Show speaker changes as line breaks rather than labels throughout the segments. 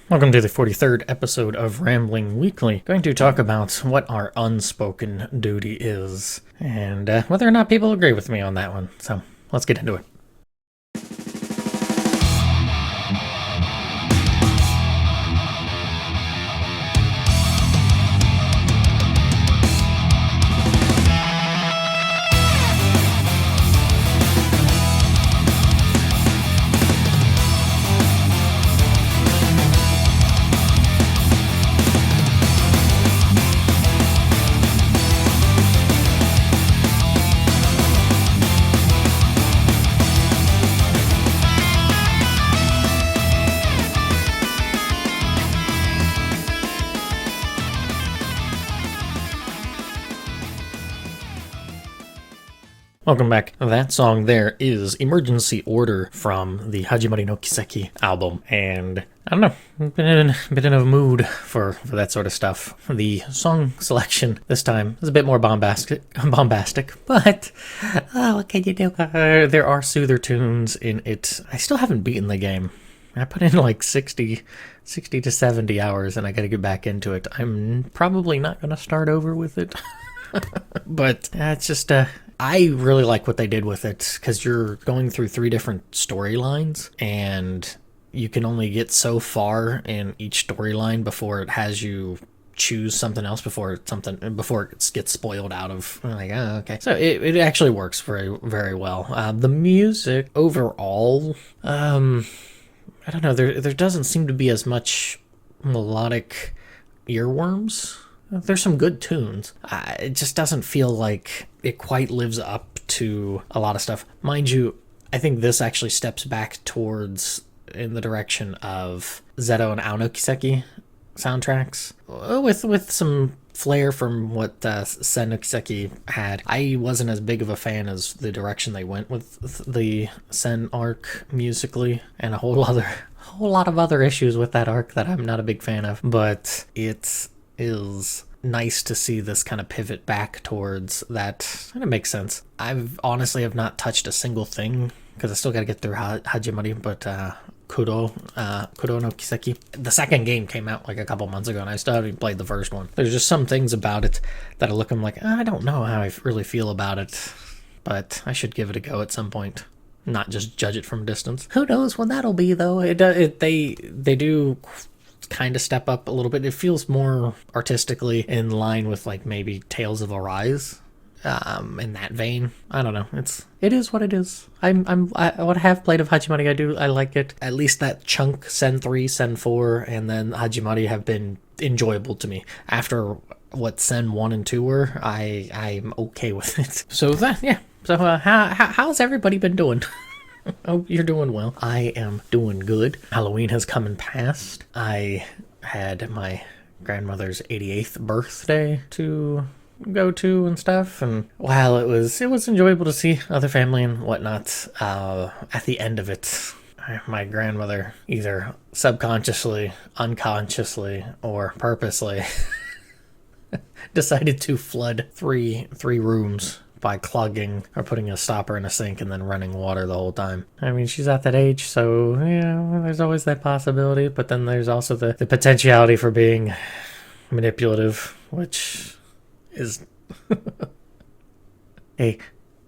Welcome to the 43rd episode of Rambling Weekly. Going to talk about what our unspoken duty is, and whether or not people agree with me on that one. So, let's get into it. Welcome back. That song there is Emergency Order from the Hajimari no Kiseki album, and I don't know, I've been in a mood for that sort of stuff. The song selection this time is a bit more bombastic, but what can you do? There are soother tunes in it. I still haven't beaten the game. I put in like 60 to 70 hours, and I gotta get back into it. I'm probably not gonna start over with it. But it's just I really like what they did with it, because you're going through 3 different storylines, and you can only get so far in each storyline before it has you choose something else, before it gets spoiled out of, like, oh, okay. So it actually works very, very well. The music overall, I don't know, there doesn't seem to be as much melodic earworms. There's some good tunes. It just doesn't feel like it quite lives up to a lot of stuff. Mind you, I think this actually steps back towards in the direction of Zeto and Ao no Kiseki soundtracks, with some flair from what Sen no Kiseki had. I wasn't as big of a fan as the direction they went with the Sen arc musically, and a whole lot of other issues with that arc that I'm not a big fan of. But it is nice to see this kind of pivot back towards that, and it makes sense. I've honestly have not touched a single thing, because I still got to get through Hajimari, but Kuro no Kiseki. The second game came out like a couple months ago, and I still haven't played the first one. There's just some things about it that I look, I'm like, I don't know how I really feel about it, but I should give it a go at some point. Not just judge it from a distance. Who knows when that'll be, though. They do kind of step up a little bit. It feels more artistically in line with, like, maybe Tales of Arise, in that vein. I don't know. It is what it is. What I have played of Hajimari, I like it. At least that chunk, Sen 3, Sen 4, and then Hajimari have been enjoyable to me. After what Sen 1 and 2 were, I'm okay with it. So how's everybody been doing? Oh, you're doing well. I am doing good. Halloween has come and passed. I had my grandmother's 88th birthday to go to and stuff, and while it was enjoyable to see other family and whatnot, at the end of it, my grandmother either subconsciously, unconsciously, or purposely decided to flood three rooms by clogging or putting a stopper in a sink and then running water the whole time. I mean, she's at that age, so yeah, there's always that possibility, but then there's also the potentiality for being manipulative, which is a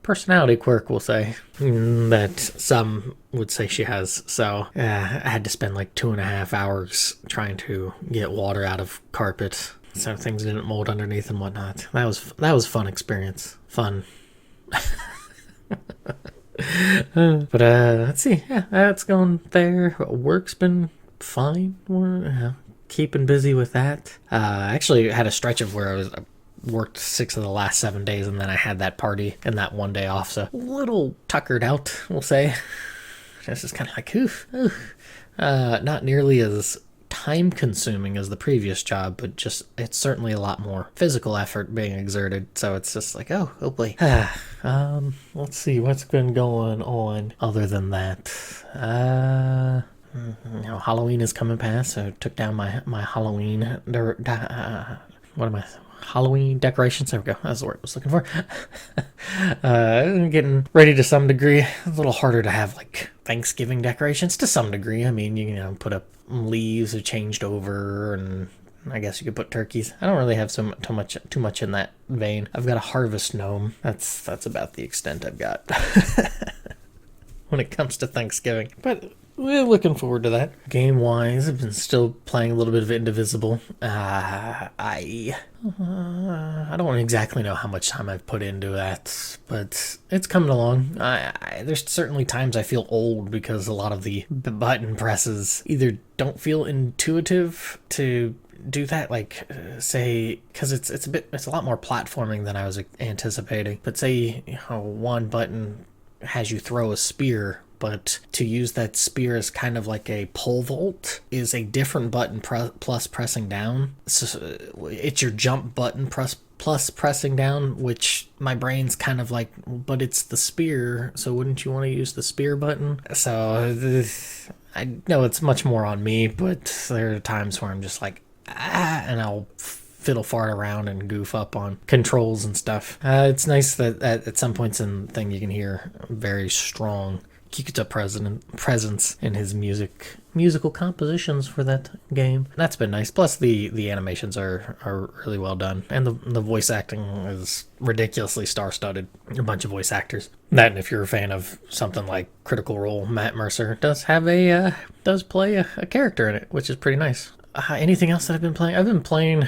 personality quirk, we'll say, that some would say she has. So I had to spend like 2.5 hours trying to get water out of carpet so things didn't mold underneath and whatnot. That was fun experience. Fun. But let's see. Yeah, that's going there. Work's been fine. We're keeping busy with that. I actually had a stretch of where I worked 6 of the last 7 days, and then I had that party and that one day off, so a little tuckered out, we'll say. This is kind of like, oof. Not nearly as time consuming as the previous job, but just it's certainly a lot more physical effort being exerted, so it's just like, oh boy. Let's see what's been going on other than that. Halloween is coming past, so I took down my Halloween Halloween decorations. There we go, that's the word I was looking for. Getting ready to some degree. A little harder to have like Thanksgiving decorations to some degree. I mean, you know, put up leaves are changed over, and I guess you could put turkeys. I don't really have too much in that vein. I've got a harvest gnome. That's about the extent I've got when it comes to Thanksgiving. But we're looking forward to that. Game-wise, I've been still playing a little bit of Indivisible. I don't exactly know how much time I've put into that, but it's coming along. There's certainly times I feel old because a lot of the button presses either don't feel intuitive to do that, like say, because it's a lot more platforming than I was anticipating. But say, you know, one button has you throw a spear, but to use that spear as kind of like a pole vault is a different button plus pressing down. So it's your jump button plus pressing down, which my brain's kind of like, but it's the spear, so wouldn't you want to use the spear button? So I know it's much more on me, but there are times where I'm just like, and I'll fiddle fart around and goof up on controls and stuff. It's nice that at some points in the thing you can hear very strong Kikuta presence in his musical compositions for that game. That's been nice. Plus the animations are really well done, and the voice acting is ridiculously star-studded. A bunch of voice actors. That, and if you're a fan of something like Critical Role, Matt Mercer does play a character in it, which is pretty nice. Anything else that I've been playing? I've been playing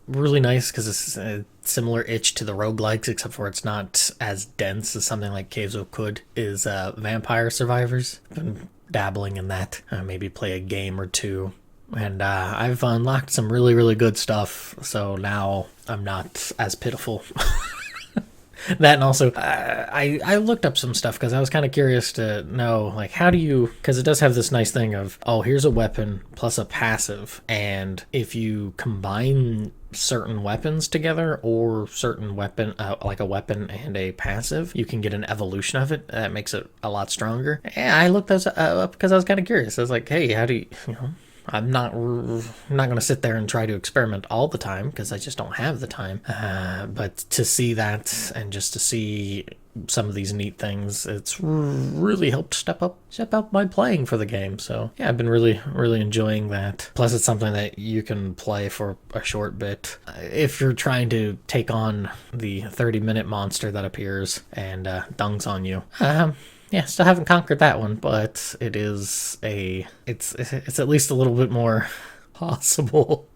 really nice because it's a similar itch to the roguelikes, except for it's not as dense as something like Caves of Qud is Vampire Survivors. I've been dabbling in that. Maybe play a game or two. And I've unlocked some really, really good stuff, so now I'm not as pitiful. That, and also I looked up some stuff because I was kind of curious to know, like, how do you, because it does have this nice thing of, oh, here's a weapon plus a passive, and if you combine certain weapons together or certain weapon, like a weapon and a passive, you can get an evolution of it that makes it a lot stronger. And I looked those up because I was kind of curious. I was like, hey, how do you know, I'm not going to sit there and try to experiment all the time because I just don't have the time. But to see that and just to see some of these neat things, it's really helped step up my playing for the game. So yeah, I've been really, really enjoying that. Plus, it's something that you can play for a short bit if you're trying to take on the 30-minute monster that appears and dunks on you. Yeah, still haven't conquered that one, but it's at least a little bit more possible.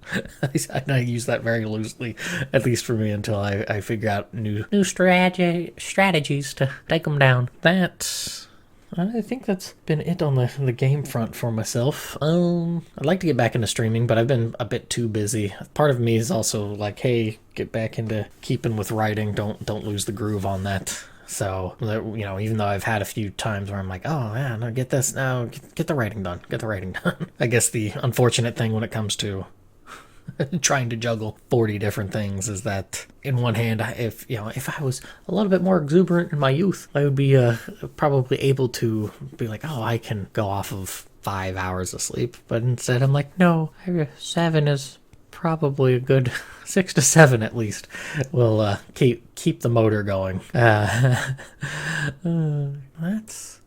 I use that very loosely, at least for me, until I figure out new strategies to take them down. I think that's been it on the game front for myself. I'd like to get back into streaming, but I've been a bit too busy. Part of me is also like, hey, get back into keeping with writing. Don't lose the groove on that. So, you know, even though I've had a few times where I'm like, oh, yeah, no, get this, no, get the writing done, I guess the unfortunate thing when it comes to trying to juggle 40 different things is that, in one hand, if I was a little bit more exuberant in my youth, I would be probably able to be like, oh, I can go off of 5 hours of sleep. But instead, I'm like, no, 7 is probably a good 6 to 7 at least will keep the motor going. That's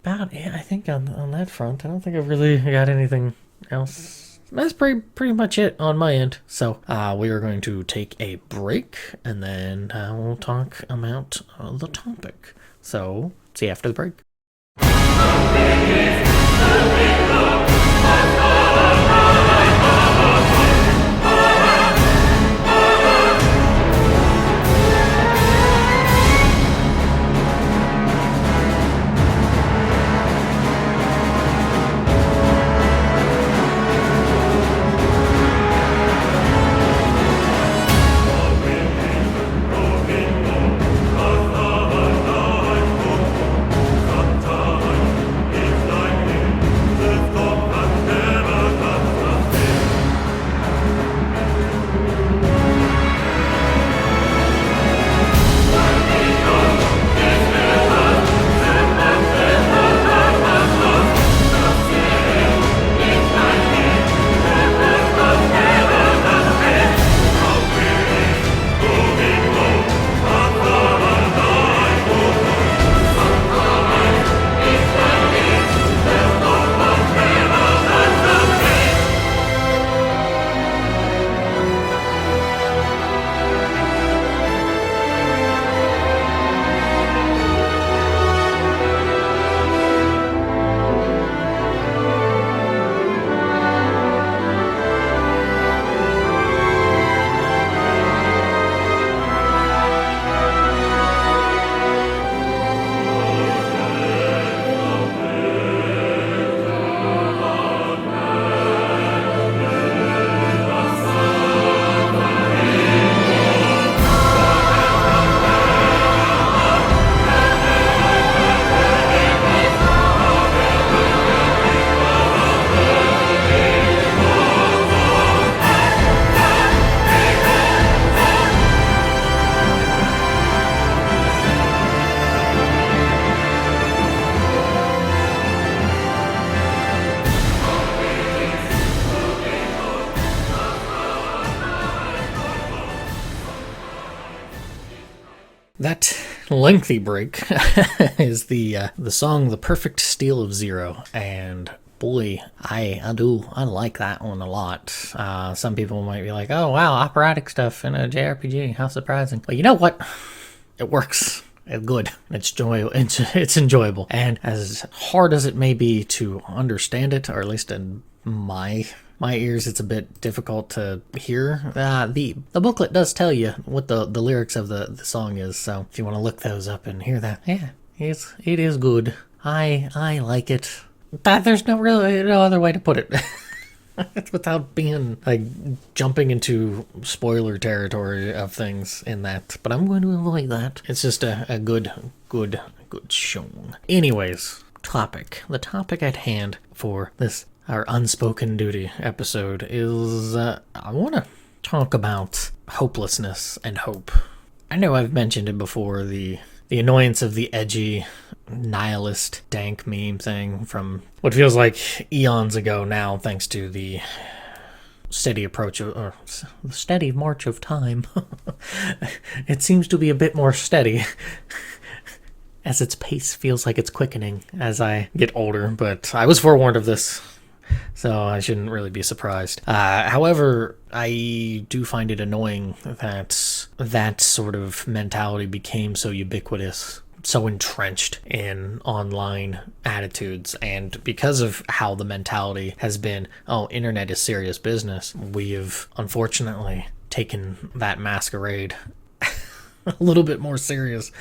about it, I think, on that front. I don't think I've really got anything else. That's pretty much it on my end. So we are going to take a break, and then we'll talk about the topic. So see you after the break.
If
That lengthy break is the song "The Perfect Steel of Zero," and boy, I like that one a lot. Some people might be like, "Oh wow, operatic stuff in a JRPG, how surprising!" But you know what? It works. It's good. It's enjoyable. It's enjoyable, and as hard as it may be to understand it, or at least in my ears, it's a bit difficult to hear. The booklet does tell you what the lyrics of the song is, so if you want to look those up and hear that, yeah, it is good. I like it. There's no other way to put it. Without being like jumping into spoiler territory of things in that, but I'm going to avoid that. It's just a good song. Anyways, the topic at hand for this our Unspoken Duty episode is I want to talk about hopelessness and hope. I know I've mentioned it before, the annoyance of the edgy nihilist dank meme thing from what feels like eons ago now, thanks to the steady approach or the steady march of time. It seems to be a bit more steady as its pace feels like it's quickening as I get older, but I was forewarned of this, so I shouldn't really be surprised. However, I do find it annoying that that sort of mentality became so ubiquitous, so entrenched in online attitudes, and because of how the mentality has been, internet is serious business, we have unfortunately taken that masquerade a little bit more serious,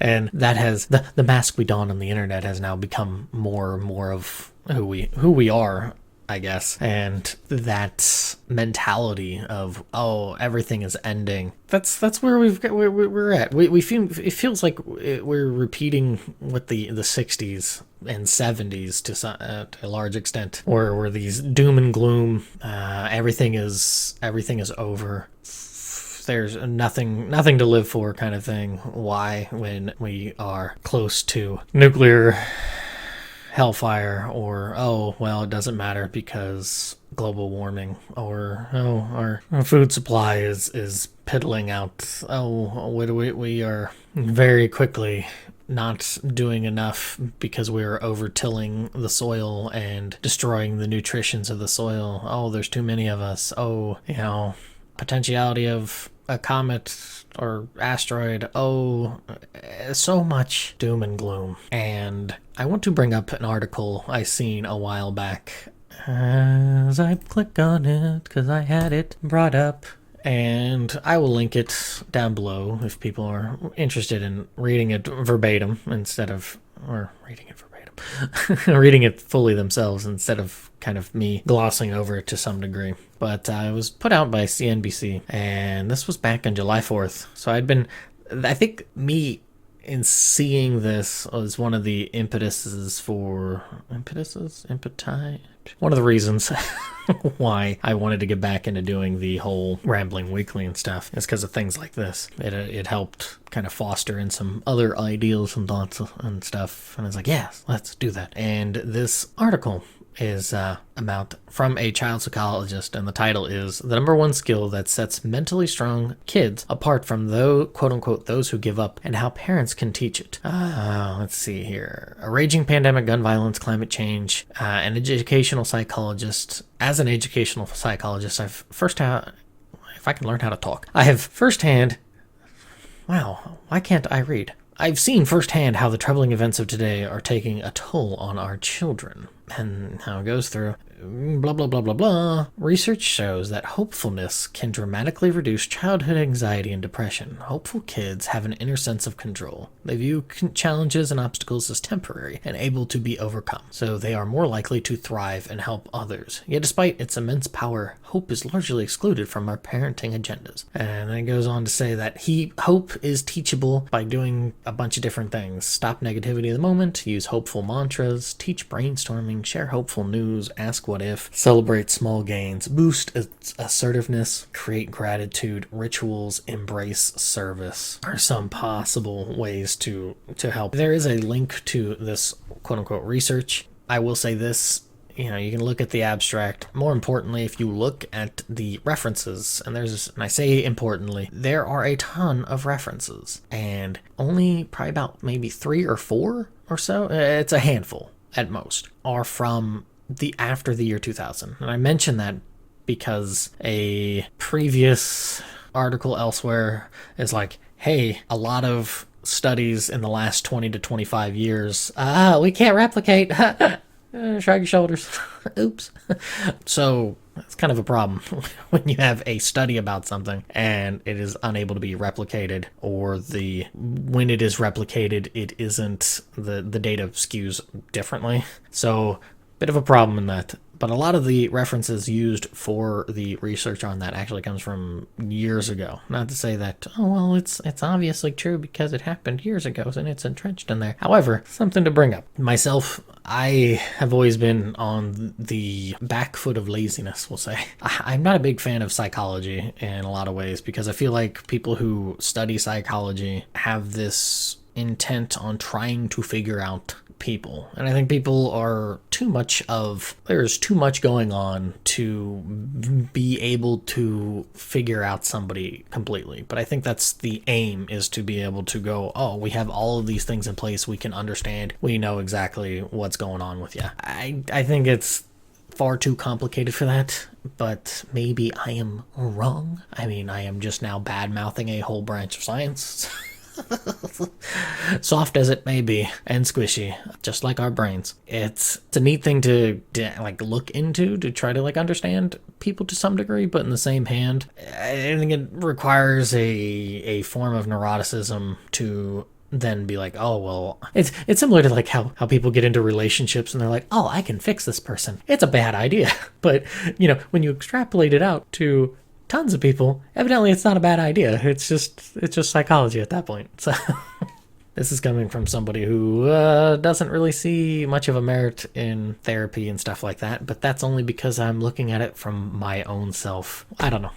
and that has the mask we don on the internet has now become more and more of who we are, I guess. And that mentality of everything is ending, that's where we're at. We feel, it feels like we're repeating what the 60s and 70s to a large extent, where these doom and gloom, everything is over, there's nothing to live for kind of thing. Why, when we are close to nuclear hellfire, or it doesn't matter because global warming, or our food supply is piddling out, we are very quickly not doing enough because we're over-tilling the soil and destroying the nutritions of the soil. There's too many of us. Potentiality of a comet or asteroid. So much doom and gloom. And I want to bring up an article I seen a while back as I click on it because I had it brought up, and I will link it down below if people are interested in reading it verbatim reading it fully themselves instead of kind of me glossing over it to some degree. But it was put out by CNBC, and this was back on July 4th. So I think me in seeing this was one of the one of the reasons why I wanted to get back into doing the whole Rambling Weekly and stuff is because of things like this. It helped kind of foster in some other ideals and thoughts and stuff, and I was like, yes, let's do that. And this article is from a child psychologist, and the title is "The Number One Skill That Sets Mentally Strong Kids Apart from those, quote unquote, those who give up, and How Parents Can Teach It." Let's see here. A raging pandemic, gun violence, climate change, an educational psychologist. As an educational psychologist, if I can learn how to talk, I have firsthand, wow, why can't I read? I've seen firsthand how the troubling events of today are taking a toll on our children. And how it goes through blah, blah, blah, blah, blah. Research shows that hopefulness can dramatically reduce childhood anxiety and depression. Hopeful kids have an inner sense of control. They view challenges and obstacles as temporary and able to be overcome, so they are more likely to thrive and help others. Yet despite its immense power, hope is largely excluded from our parenting agendas. And then it goes on to say that hope is teachable by doing a bunch of different things. Stop negativity of the moment, use hopeful mantras, teach brainstorming, share hopeful news, ask what if, celebrate small gains, boost assertiveness, create gratitude, rituals, embrace service are some possible ways to help. There is a link to this quote-unquote research. I will say this, you can look at the abstract. More importantly, if you look at the references, and I say importantly, there are a ton of references, and only probably about maybe 3 or 4 or so, it's a handful at most, are from after the year 2000. And I mention that because a previous article elsewhere is like, hey, a lot of studies in the last 20 to 25 years, we can't replicate. Shrug your shoulders. Oops. So it's kind of a problem when you have a study about something and it is unable to be replicated, or when it is replicated, it isn't, the data skews differently. So bit of a problem in that. But a lot of the references used for the research on that actually comes from years ago. Not to say that, it's obviously true because it happened years ago and it's entrenched in there. However, something to bring up. Myself, I have always been on the back foot of laziness, we'll say. I'm not a big fan of psychology in a lot of ways, because I feel like people who study psychology have this intent on trying to figure out people. And I think people are there's too much going on to be able to figure out somebody completely. But I think that's the aim, is to be able to go, we have all of these things in place, we can understand, we know exactly what's going on with you. I think it's far too complicated for that, but maybe I am wrong. I mean, I am just now bad-mouthing a whole branch of science. Soft as it may be, and squishy, just like our brains. It's a neat thing to look into, to try to understand people to some degree, but in the same hand, I think it requires a form of neuroticism to then be like, it's similar to how people get into relationships and they're like, I can fix this person. It's a bad idea. But when you extrapolate it out to tons of people, evidently it's not a bad idea. It's just psychology at that point. So this is coming from somebody who doesn't really see much of a merit in therapy and stuff like that, but that's only because I'm looking at it from my own self. I don't know.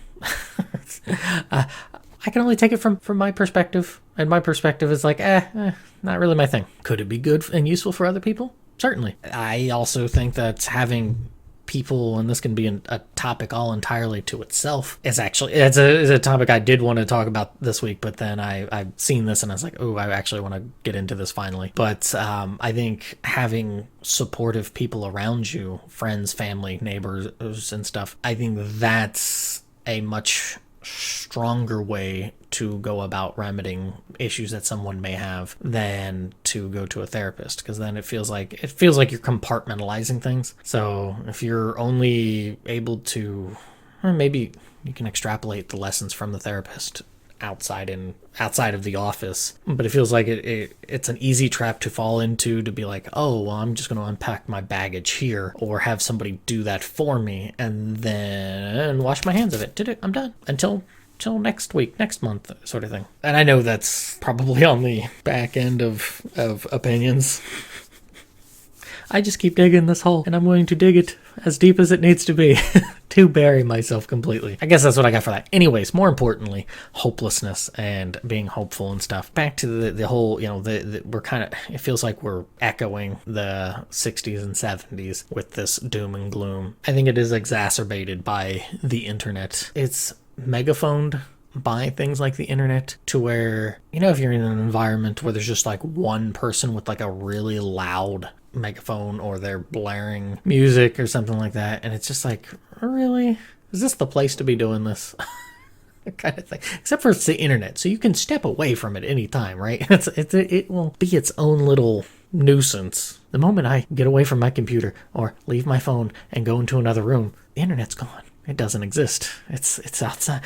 I can only take it from my perspective, and my perspective is not really my thing. Could it be good and useful for other people? Certainly. I also think that having people, and this can be a topic all entirely to itself, it's a topic I did want to talk about this week, but then I've seen this and I was like, I actually want to get into this finally. But I think having supportive people around you, friends, family, neighbors and stuff, I think that's a much stronger way to go about remedying issues that someone may have than to go to a therapist, because then it feels like you're compartmentalizing things. So if you're only able to, maybe you can extrapolate the lessons from the therapist outside of the office, but it feels like it's an easy trap to fall into, to be like, I'm just going to unpack my baggage here, or have somebody do that for me and then wash my hands of it. Did it, I'm done until next week, next month, sort of thing. And I know that's probably on the back end of opinions. I just keep digging this hole, and I'm willing to dig it as deep as it needs to be to bury myself completely. I guess that's what I got for that. Anyways, more importantly, hopelessness and being hopeful and stuff. Back to the whole, we're kind of, it feels like we're echoing the 60s and 70s with this doom and gloom. I think it is exacerbated by the internet. It's megaphoned by things like the internet, to where, if you're in an environment where there's just one person with a really loud megaphone, or they're blaring music or something like that, and it's just really, is this the place to be doing this? Kind of thing. Except for it's the internet, so you can step away from it anytime, right? It will be its own little nuisance. The moment I get away from my computer or leave my phone and go into another room, the internet's gone. It doesn't exist. It's outside.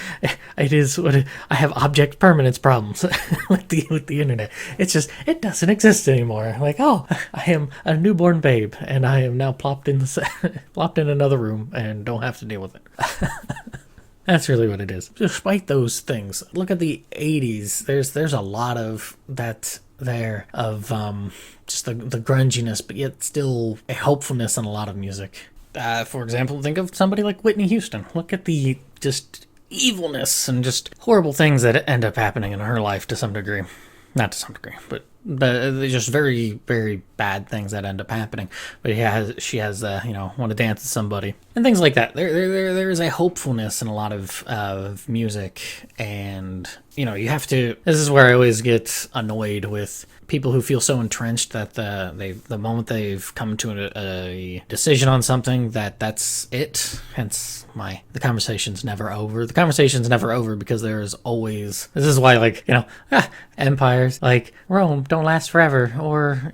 It is what I have object permanence problems with the internet. It's just, it doesn't exist anymore. I am a newborn babe, and I am now plopped in another room and don't have to deal with it. That's really what it is. Despite those things, look at the 80s. There's a lot of that there, of just the grunginess, but yet still a hopefulness in a lot of music. For example, think of somebody like Whitney Houston. Look at the just evilness and just horrible things that end up happening in her life to some degree. Not to some degree, but but they're just very, very bad things that end up happening. But she has, want to dance with somebody and things like that. There is a hopefulness in a lot of music, and you have to. This is where I always get annoyed with people who feel so entrenched that the moment they've come to a decision on something, that's it. Hence the conversation's never over. The conversation's never over because there is always. This is why, empires like Rome don't last forever, or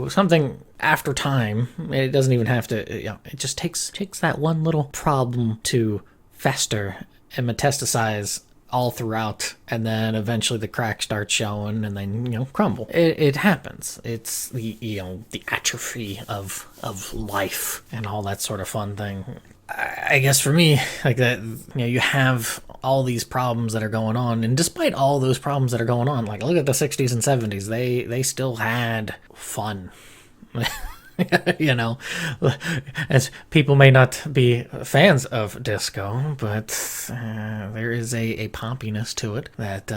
something after time. It doesn't even have to. It just takes that one little problem to fester and metastasize all throughout, and then eventually the cracks start showing, and then crumble. It happens. It's the atrophy of life and all that sort of fun thing. I guess for me, like that, you have all these problems that are going on, and despite all those problems that are going on, like look at the 60s and 70s, they still had fun. As people may not be fans of disco, but there is a poppiness to it that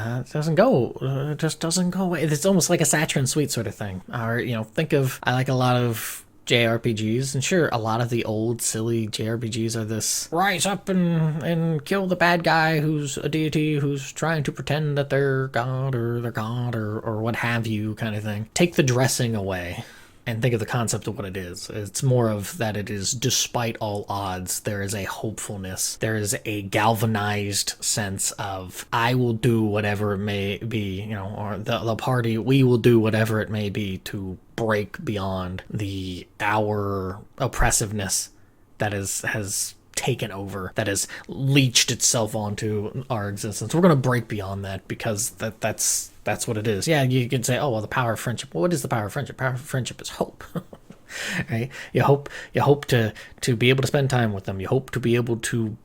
just doesn't go away. It's almost like a Saturn Suite sort of thing. Or, I like a lot of JRPGs, and sure, a lot of the old silly JRPGs are this rise up and kill the bad guy who's a deity who's trying to pretend that they're God or what have you kind of thing. Take the dressing away and think of the concept of what it is. It's more of that it is, despite all odds, there is a hopefulness. There is a galvanized sense of, I will do whatever it may be, or the party, we will do whatever it may be to break beyond our oppressiveness that has taken over, that has leached itself onto our existence. We're going to break beyond that because that's what it is. Yeah, you can say, oh, well, the power of friendship. Well, what is the power of friendship? Power of friendship is hope. Right? You hope to be able to spend time with them. You hope to be able to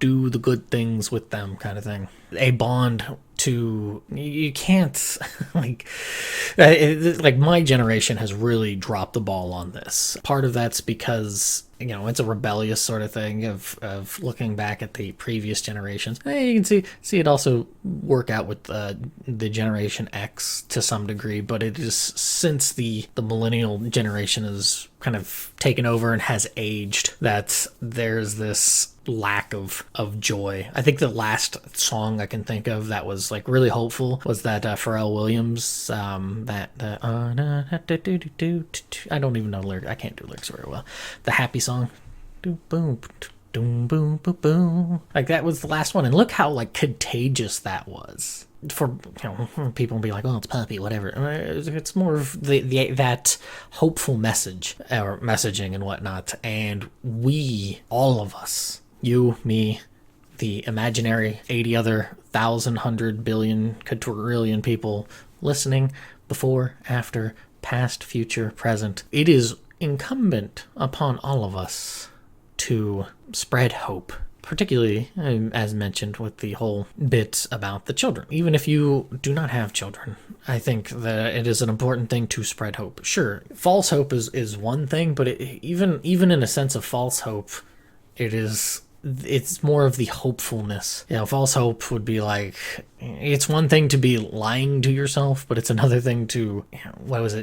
do the good things with them, kind of thing. A bond to, you can't, my generation has really dropped the ball on this. Part of that's because it's a rebellious sort of thing of looking back at the previous generations. You can see it also work out with the Generation X to some degree, but it is since the millennial generation has kind of taken over and has aged that there's this lack of joy. I think the last song I can think of that was really hopeful was that Pharrell Williams I don't even know the lyrics. I can't do lyrics very well. The happy song. Boom boom boom boom boom boom. That was the last one, and look how contagious that was. For people be like, oh, it's puppy, whatever. It's more of that hopeful message or messaging and whatnot. And we, all of us, you, me, the imaginary 80 other 1,000, 100 billion, quadrillion people listening, before, after, past, future, present, it is incumbent upon all of us to spread hope. Particularly, as mentioned, with the whole bit about the children. Even if you do not have children, I think that it is an important thing to spread hope. Sure, false hope is one thing, but even in a sense of false hope, it's more of the hopefulness. False hope would be it's one thing to be lying to yourself, but it's another thing to,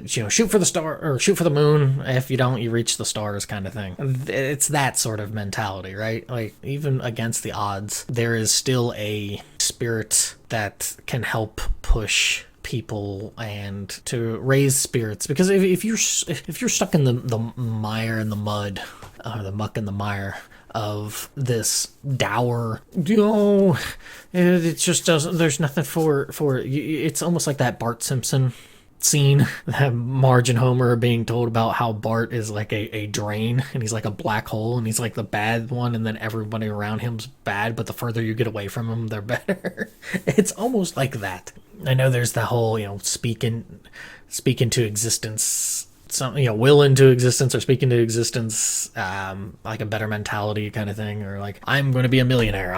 shoot for the star or shoot for the moon. If you don't, you reach the stars kind of thing. It's that sort of mentality, right? Even against the odds, there is still a spirit that can help push people and to raise spirits, because if you're stuck in the mire and the mud, or the muck and the mire of this dour, it just doesn't, there's nothing for it. It's almost like that Bart Simpson scene that Marge and Homer are being told about how Bart is like a drain, and he's like a black hole, and he's like the bad one, and then everybody around him's bad, but the further you get away from him, they're better. It's almost like that. I know there's the whole, speak into existence, will into existence or speak into existence, like a better mentality kind of thing, or I'm going to be a millionaire.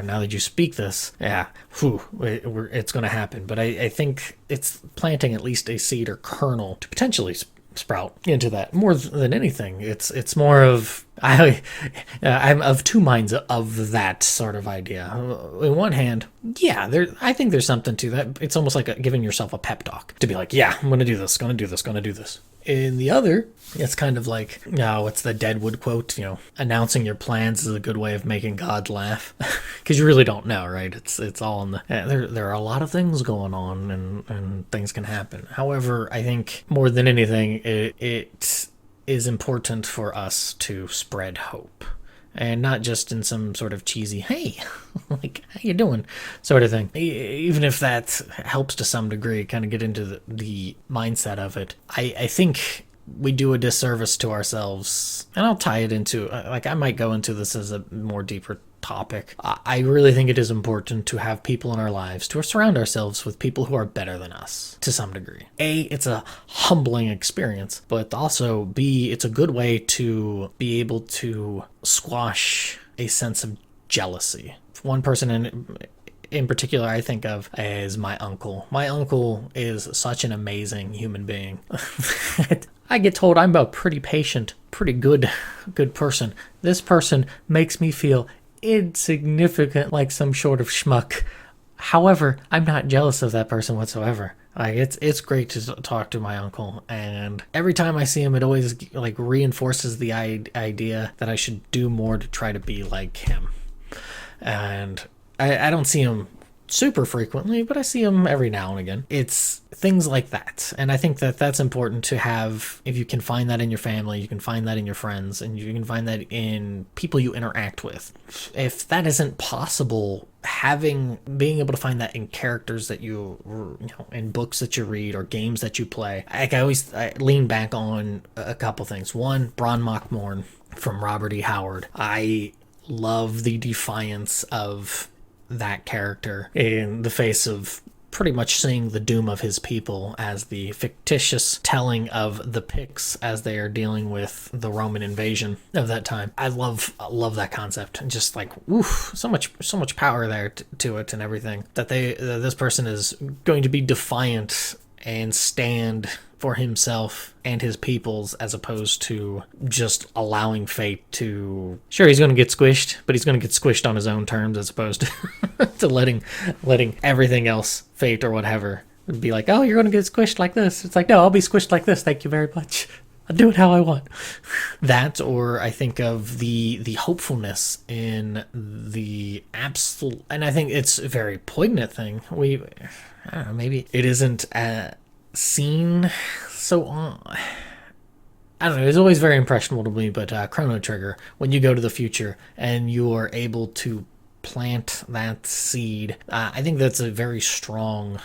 Now that you speak this, it's going to happen. But I think it's planting at least a seed or kernel to potentially sprout into that. More than anything, it's more of I'm of two minds of that sort of idea. On one hand, yeah, I think there's something to that. It's almost like giving yourself a pep talk to be like, yeah, I'm gonna do this, gonna do this, gonna do this. In the other, it's kind of like, what's the Deadwood quote? Announcing your plans is a good way of making God laugh, because you really don't know, right? It's all in the there are a lot of things going on, and things can happen. However, I think more than anything, it is important for us to spread hope. And not just in some sort of cheesy, hey, like, how you doing, sort of thing. Even if that helps to some degree, kind of get into the mindset of it. I think we do a disservice to ourselves. And I'll tie it into, I might go into this as a more deeper topic. I really think it is important to have people in our lives, to surround ourselves with people who are better than us to some degree. A, it's a humbling experience, but also B, it's a good way to be able to squash a sense of jealousy. One person in particular I think of is my uncle. My uncle is such an amazing human being. I get told I'm a pretty patient, pretty good person. This person makes me feel insignificant, like some sort of schmuck. However, I'm not jealous of that person whatsoever. It's great to talk to my uncle, and every time I see him, it always reinforces the idea that I should do more to try to be like him. And I don't see him super frequently, but I see him every now and again. It's things like that. And I think that that's important to have. If you can find that in your family, you can find that in your friends, and you can find that in people you interact with. If that isn't possible, being able to find that in characters that in books that you read or games that you play. I lean back on a couple things. One, Bron Mockmorn from Robert E. Howard. I love the defiance of that character in the face of pretty much seeing the doom of his people as the fictitious telling of the Picts as they are dealing with the Roman invasion of that time. I love that concept, and just so much power there to it and everything. That this person is going to be defiant and stand for himself and his peoples, as opposed to just allowing fate to... Sure, he's going to get squished, but he's going to get squished on his own terms, as opposed to letting everything else, fate or whatever, be like, oh, you're going to get squished like this. It's like, no, I'll be squished like this. Thank you very much. I'll do it how I want. That, or I think of the hopefulness in the absolute... And I think it's a very poignant thing. I don't know, maybe it isn't seen so on. I don't know, it's always very impressionable to me, but Chrono Trigger, when you go to the future and you are able to plant that seed, I think that's a very strong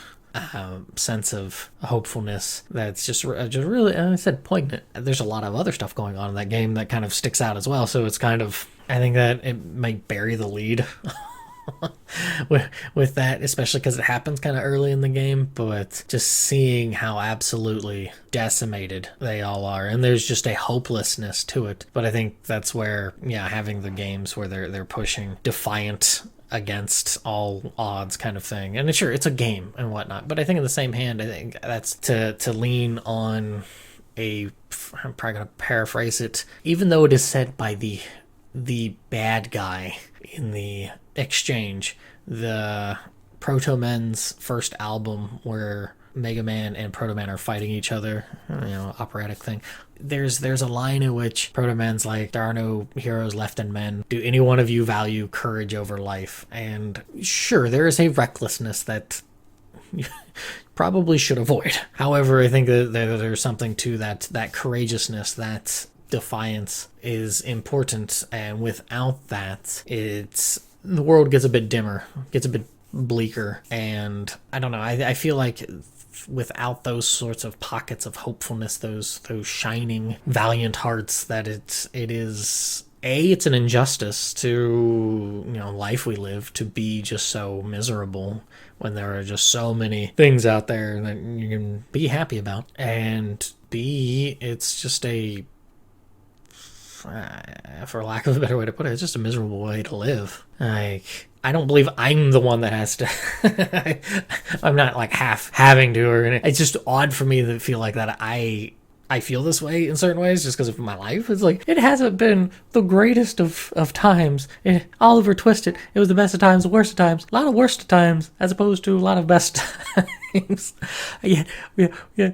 sense of hopefulness that's just really, I said, poignant. There's a lot of other stuff going on in that game that kind of sticks out as well, so it's kind of, I think that it might bury the lead with that, especially because it happens kind of early in the game. But just seeing how absolutely decimated they all are, and there's just a hopelessness to it. But I think that's where, having the games where they're pushing defiant against all odds kind of thing. And sure, it's a game and whatnot, but I think in the same hand, I think that's to lean on I'm probably gonna paraphrase it, even though it is said by the bad guy in the exchange, the Proto Men's first album, where Mega Man and Proto Man are fighting each other, operatic thing. There's a line in which Proto Man's like, there are no heroes left in men. Do any one of you value courage over life? And sure, there is a recklessness that you probably should avoid. However, I think that there's something to that courageousness, that defiance is important, and without that, the world gets a bit dimmer, gets a bit bleaker, and I don't know, I feel like without those sorts of pockets of hopefulness, those shining valiant hearts, that it's an injustice to life we live to be just so miserable when there are just so many things out there that you can be happy about, and B, it's just for lack of a better way to put it, it's just a miserable way to live. I don't believe I'm the one that has to I'm not like half having to, or it's just odd for me to feel like that I I feel this way in certain ways just because of my life. It's like, it hasn't been the greatest of times. Oliver Twisted, it was the best of times, the worst of times. A lot of worst of times as opposed to a lot of best times. Yeah,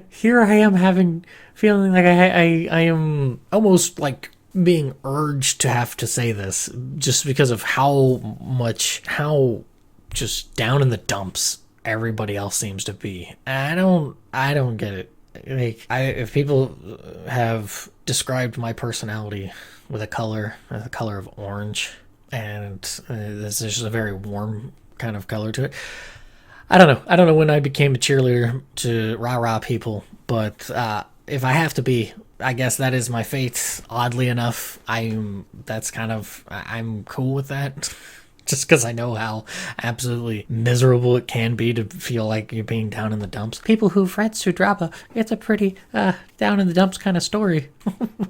here I am feeling like I am almost like being urged to have to say this just because of how just down in the dumps everybody else seems to be. I don't get it. Like, if people have described my personality with a color of orange, and this is just a very warm kind of color to it. I don't know when I became a cheerleader to rah-rah people, but if I have to be, I guess that is my fate. Oddly enough, I'm cool with that. Just because I know how absolutely miserable it can be to feel like you're being down in the dumps. People who've read Sudraba, it's a pretty down in the dumps kind of story.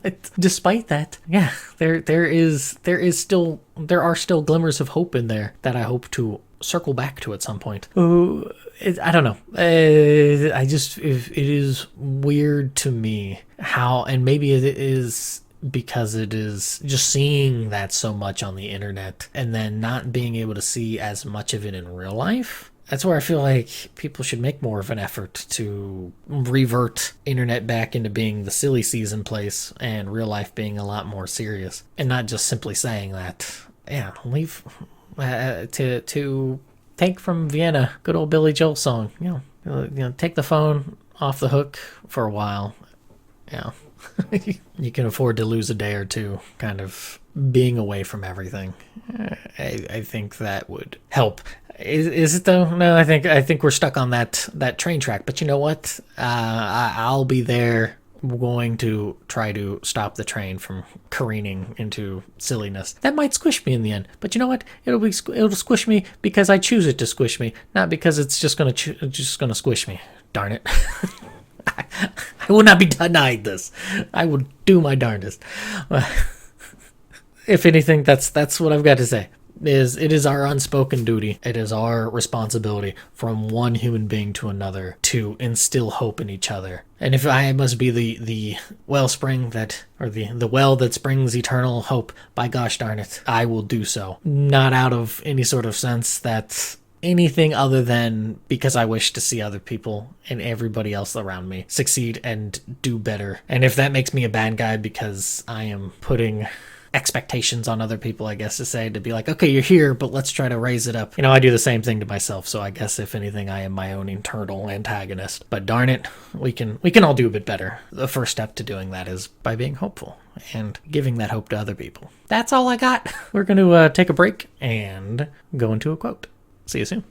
But despite that, yeah, there are still glimmers of hope in there that I hope to circle back to at some point. I don't know. It is weird to me how, and maybe it is because it is just seeing that so much on the internet and then not being able to see as much of it in real life. That's where I feel like people should make more of an effort to revert internet back into being the silly season place and real life being a lot more serious, and not just simply saying that, yeah, leave to take from Vienna, good old Billy Joel song, take the phone off the hook for a while. Yeah. You can afford to lose a day or two kind of being away from everything. I think that would help. Is it though? No, I think we're stuck on that train track. But you know what? I'll be there, going to try to stop the train from careening into silliness. That might squish me in the end. But you know what? It'll squish me because I choose it to squish me, not because it's just gonna squish me. Darn it. I will not be denied this. I will do my darndest. If anything, that's what I've got to say. It is our unspoken duty. It is our responsibility from one human being to another to instill hope in each other. And if I must be the wellspring the well that springs eternal hope, by gosh darn it, I will do so. Not out of any sort of sense that anything other than because I wish to see other people and everybody else around me succeed and do better. And if that makes me a bad guy because I am putting expectations on other people, I guess to say, to be like, okay, you're here, but let's try to raise it up. I do the same thing to myself. So I guess if anything, I am my own internal antagonist. But darn it, we can all do a bit better. The first step to doing that is by being hopeful and giving that hope to other people. That's all I got. We're going to take a break and go into a quote. See you soon.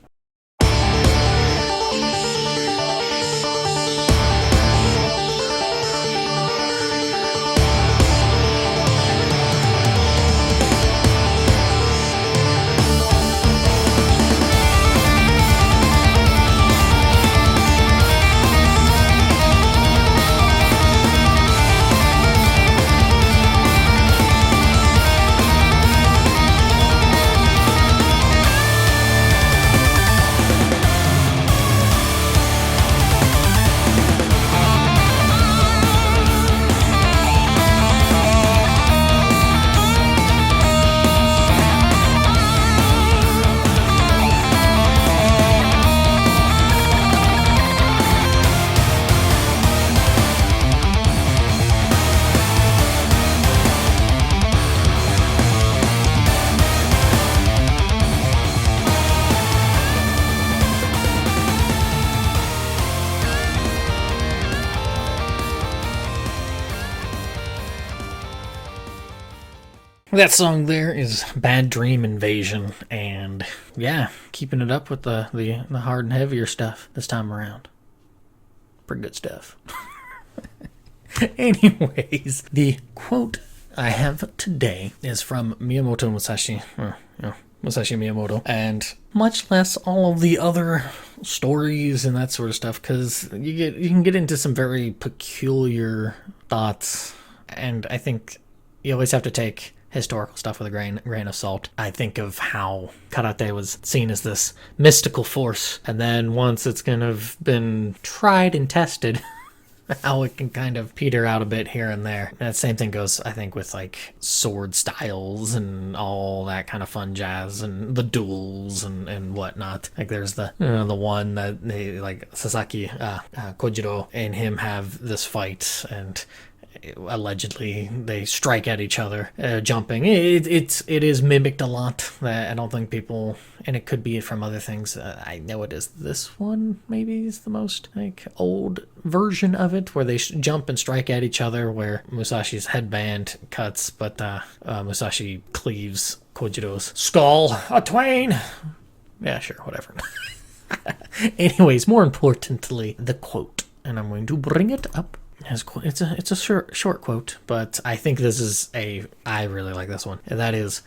That song there is Bad Dream Invasion, and yeah, keeping it up with the hard and heavier stuff this time around. Pretty good stuff. Anyways, the quote I have today is from Miyamoto Musashi, Musashi Miyamoto, and much less all of the other stories and that sort of stuff, because you can get into some very peculiar thoughts, and I think you always have to take historical stuff with a grain of salt. I think of how karate was seen as this mystical force, and then once it's kind of been tried and tested how it can kind of peter out a bit here and there. And that same thing goes, I think, with like sword styles and all that kind of fun jazz and the duels and whatnot. Like there's the the one that they like Sasaki Kojiro and him have this fight, and allegedly they strike at each other jumping. It is mimicked a lot. I don't think people, and it could be from other things, I know it is this one maybe is the most like old version of it, where they jump and strike at each other, where Musashi's headband cuts, but Musashi cleaves Kojiro's skull a twain. Yeah, sure, whatever. Anyways, more importantly, the quote, and I'm going to bring it up. It's a short quote, but I think this is I really like this one. And that is,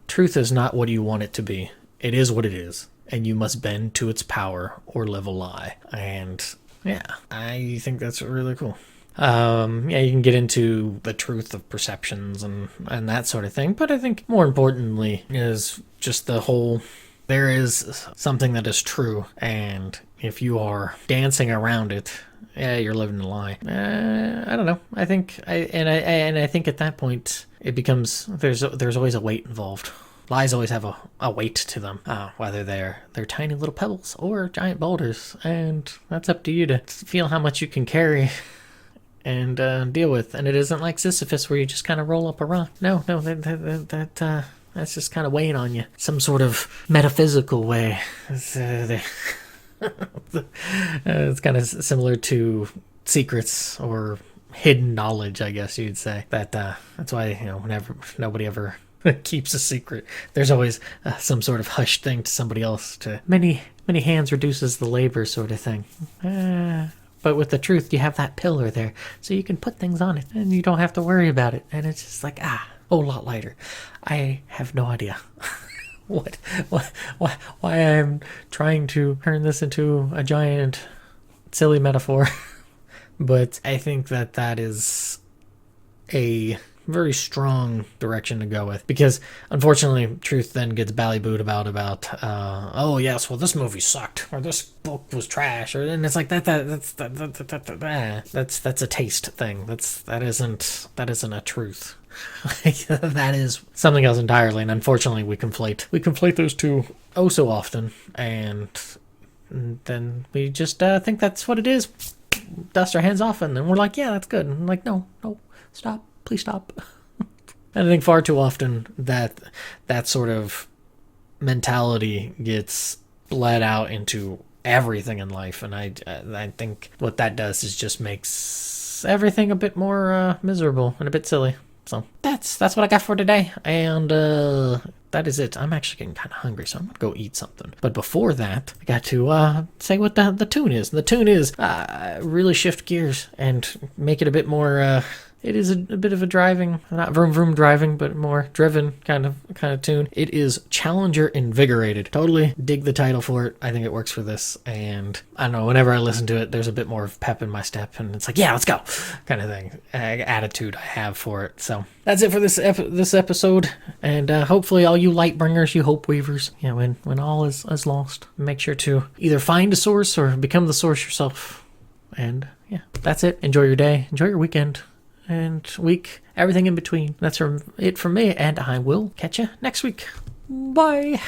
truth is not what you want it to be. It is what it is, and you must bend to its power or live a lie. And yeah, I think that's really cool. Yeah, you can get into the truth of perceptions and that sort of thing, but I think more importantly is just the whole, there is something that is true, and if you are dancing around it, yeah, you're living a lie. I don't know. I think I think at that point it becomes there's always a weight involved. Lies always have a weight to them, whether they're tiny little pebbles or giant boulders, and that's up to you to feel how much you can carry and deal with. And it isn't like Sisyphus where you just kind of roll up a rock. No, that's just kind of weighing on you, some sort of metaphysical way. It's kind of similar to secrets or hidden knowledge, I guess you'd say. That's why, whenever nobody ever keeps a secret, there's always some sort of hushed thing to somebody else. To many hands reduces the labor, sort of thing. But with the truth, you have that pillar there, so you can put things on it, and you don't have to worry about it. And it's just like a whole lot lighter. I have no idea. Why I'm trying to turn this into a giant silly metaphor. But I think that is a very strong direction to go with, because unfortunately truth then gets ballybooed about oh yes, well this movie sucked, or this book was trash, and it's like that's a taste thing. That isn't a truth. That is something else entirely, and unfortunately we conflate those two oh so often, and then we just think that's what it is, dust our hands off, and then we're like, yeah, that's good, and I'm like, no, stop, please stop. And I think far too often that sort of mentality gets bled out into everything in life, and I think what that does is just makes everything a bit more miserable and a bit silly. So that's what I got for today, and that is it. I'm actually getting kind of hungry, so I'm gonna go eat something. But before that, I got to say what the tune is. The tune is really shift gears and make it a bit more. It is a bit of a driving, not vroom vroom driving, but more driven kind of tune. It is Challenger Invigorated. Totally dig the title for it. I think it works for this, and I don't know, whenever I listen to it, there's a bit more of pep in my step, and it's like, yeah, let's go, kind of thing, attitude I have for it. So that's it for this episode, and hopefully all you lightbringers, you hopeweavers, when all is lost, make sure to either find a source or become the source yourself. And yeah, that's it. Enjoy your day, enjoy your weekend, and week, everything in between. That's it from me, and I will catch you next week. Bye.